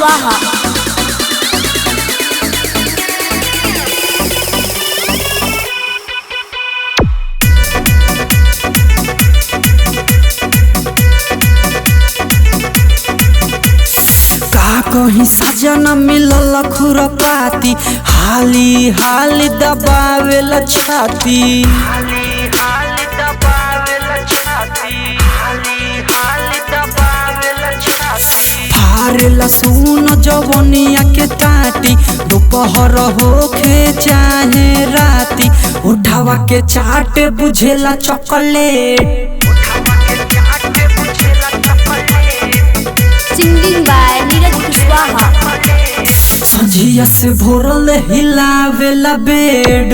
कुशवाहा। कहीं सजना मिलल खुरपाती, हाली हाली दबावेला छाती। फारेला सुन जवनिया के टाटी, दोपहर होखे चाहे राती, उठावा के चाटे बुझेला chocolate. Singing by Neeraj Kushwaha. सजिया से भोरल हिलावेला bed.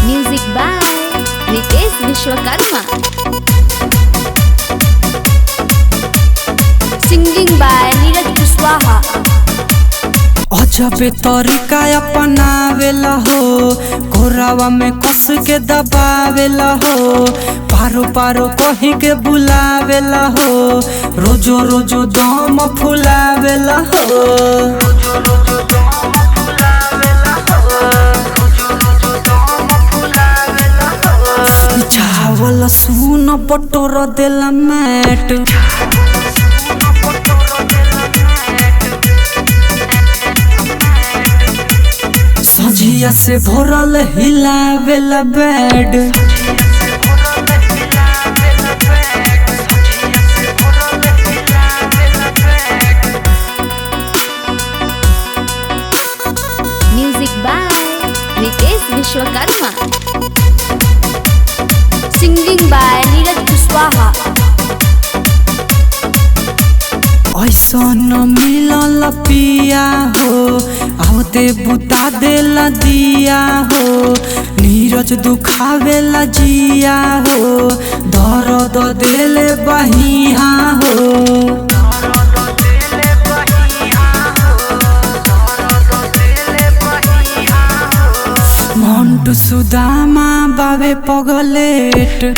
Music by Ritesh Vishwakarma. Singing by Neeraj Kushwaha. अजबे तरीका अपनावेला हो, कोरावा में कस के दबावेला हो, पारो पारो कही के बुलावेला हो, रोजो रोजो दम फुलावेला हो। चावल सुन बटोर देला मैट। सजिया से भोरल हिलावेला bed. Music by Ritesh Vishwakarma. Singing by Neeraj Kushwaha. ऐसा न मिलल पिया हो, आवते बुता देला दिया हो, नीरज दुखावेला जिया हो, दर्द देले बहिया हो। मंटू सुदामा बाबे पगलेट।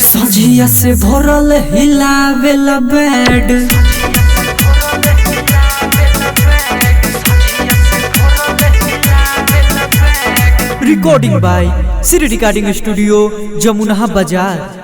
सजिया से भोरल हिलावेला bed. Recording by Shri recording studio, Jamuna बाजार।